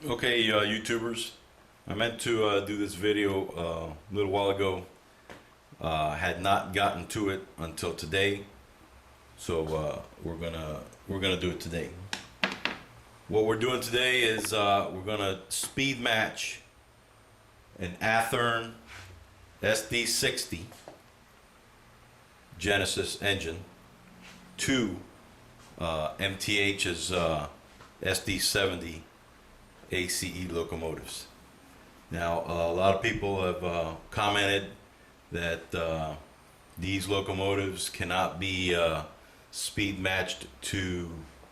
Okay, YouTubers, I meant to do this video a little while ago. Had not gotten to it until today, so we're gonna do it today. What we're doing today is we're gonna speed match an Athearn SD60 Genesis engine to MTH's SD70 ACE locomotives. Now, a lot of people have commented that these locomotives cannot be speed matched to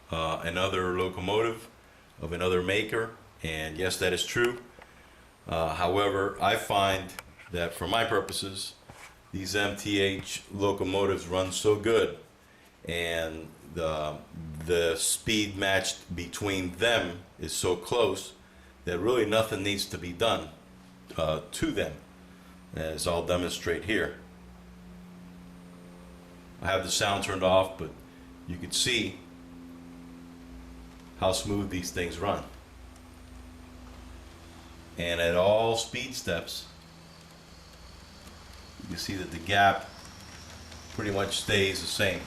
another locomotive of another maker, and yes, that is true. However, I find that for my purposes, these MTH locomotives run so good, and the speed matched between them is so close that really nothing needs to be done to them, as I'll demonstrate here. I have the sound turned off, but you can see how smooth these things run. And at all speed steps, you can see that the gap pretty much stays the same.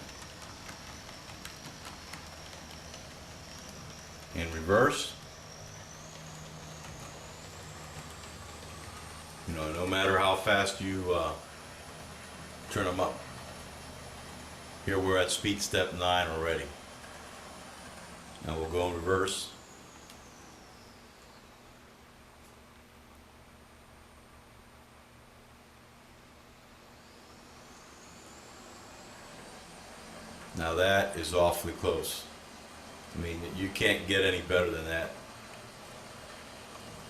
In reverse, no matter how fast you turn them up. Here we're at speed step 9 already. Now we'll go in reverse. Now that is awfully close. I mean, you can't get any better than that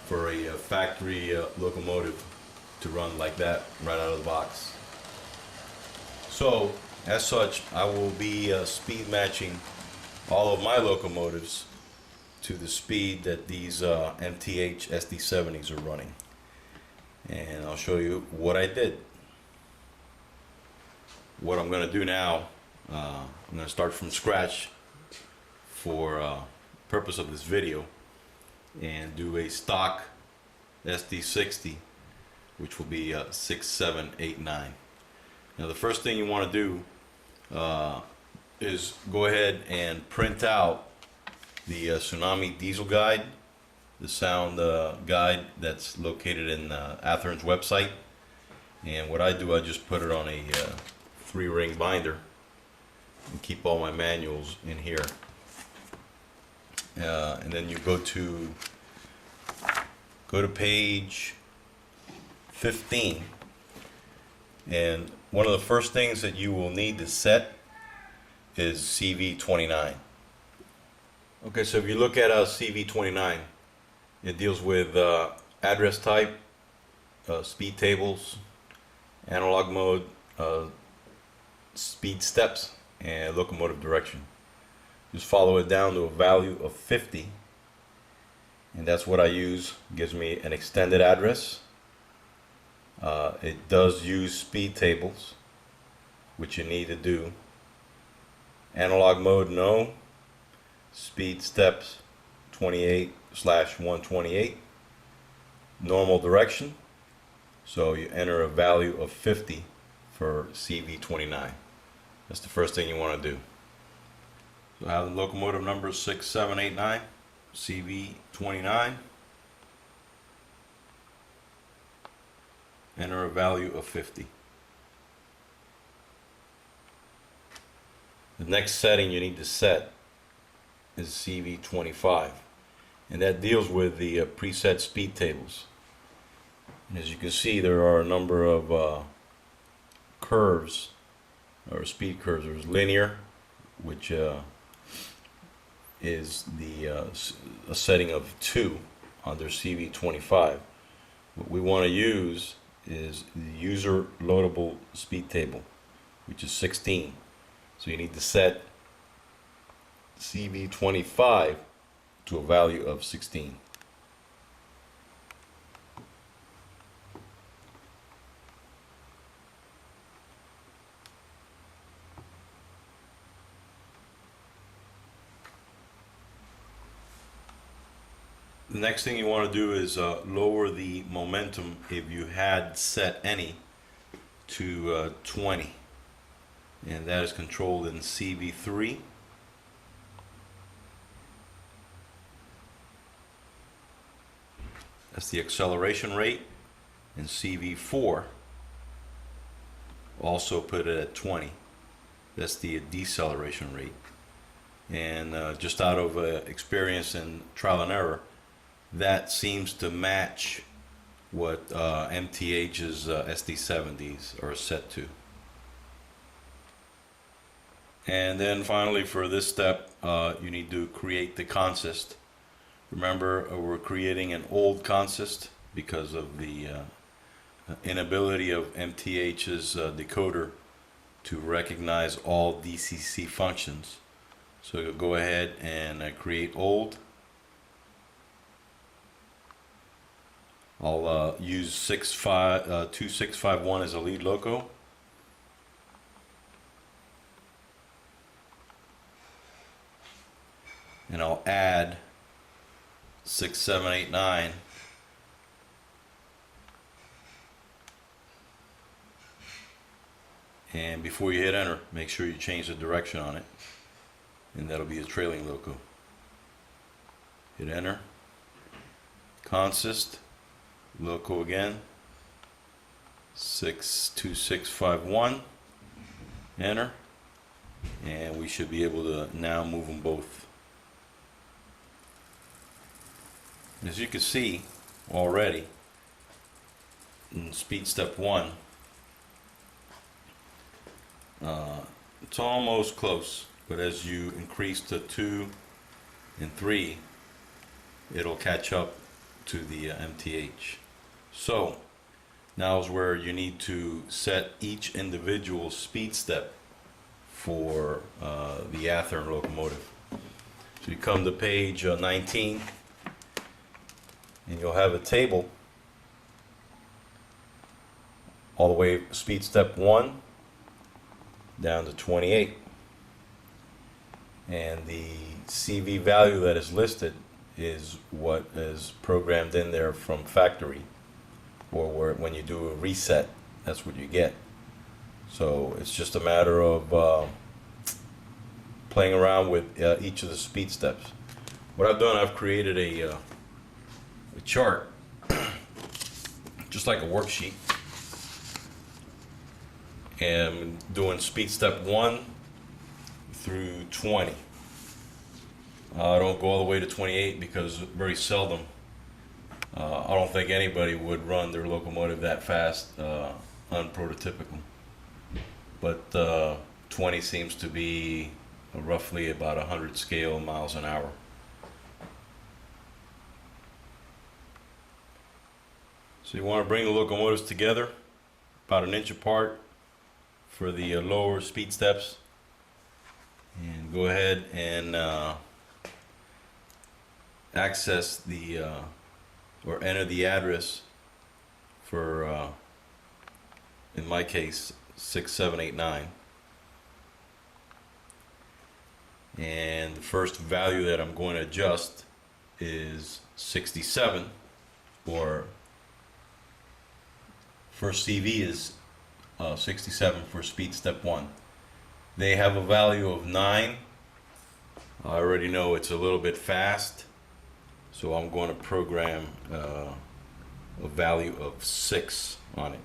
for a factory locomotive to run like that right out of the box. So, as such, I will be speed matching all of my locomotives to the speed that these MTH SD70s are running. And I'll show you what I did. What I'm going to do now, I'm going to start from scratch for purpose of this video and do a stock SD60, which will be 6, 7, 8, 9. Now the first thing you want to do is go ahead and print out the Tsunami Diesel Guide, the sound guide that's located in Athearn's website. And what I do, I just put it on a 3-ring binder and keep all my manuals in here. And then you go to page 15, and one of the first things that you will need to set is CV29. Okay, so if you look at CV29, it deals with address type, speed tables, analog mode, speed steps, and locomotive direction. Just follow it down to a value of 50, and that's what I use. It gives me an extended address. It does use speed tables, which you need to do. Analog mode, no. Speed steps 28/128. Normal direction, so you enter a value of 50 for CV29. That's the first thing you want to do. So I have the locomotive number 6789, CV29. Enter a value of 50. The next setting you need to set is CV25, and that deals with the preset speed tables. And as you can see, there are a number of curves, or speed curves. There's linear, which is a setting of 2 under CV25. What we want to use is the user loadable speed table, which is 16. So you need to set CV25 to a value of 16. The next thing you want to do is lower the momentum, if you had set any, to 20, and that is controlled in CV3. That's the acceleration rate. And CV4, also put it at 20. That's the deceleration rate. And just out of experience and trial and error, that seems to match what MTH's SD70s are set to. And then finally, for this step, you need to create the consist. Remember, we're creating an old consist because of the inability of MTH's decoder to recognize all DCC functions. So you'll go ahead and create old. I'll use 2651 as a lead loco. And I'll add 6789 and before you hit enter, make sure you change the direction on it, and that'll be a trailing loco. Hit enter, consist, loco again, 62651, enter, and we should be able to now move them both. As you can see already in speed step 1, it's almost close, but as you increase to 2 and 3, it'll catch up to the MTH. So now is where you need to set each individual speed step for the Athearn locomotive. So you come to page 19, and you'll have a table all the way speed step 1 down to 28, and the CV value that is listed is what is programmed in there from factory, or where when you do a reset, that's what you get. So it's just a matter of playing around with each of the speed steps. What I've done, I've created a chart, just like a worksheet, and doing speed step 1 through 20. I don't go all the way to 28 because very seldom, I don't think anybody would run their locomotive that fast unprototypical. But 20 seems to be roughly about 100 scale miles an hour. So you want to bring the locomotives together about an inch apart for the lower speed steps, and go ahead and access the or enter the address for in my case 6789, and the first value that I'm going to adjust is 67, or first CV is 67 for speed step 1. They have a value of 9. I already know it's a little bit fast, so I'm going to program a value of 6 on it.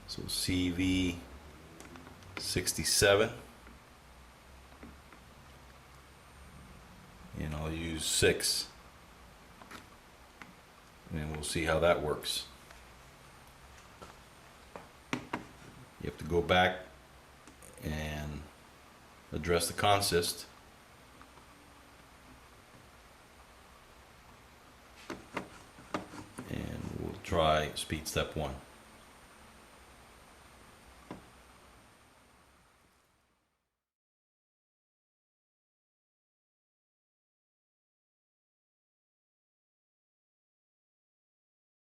So CV 67, and I'll use 6, and we'll see how that works. You have to go back and address the consist, and we'll try speed step 1.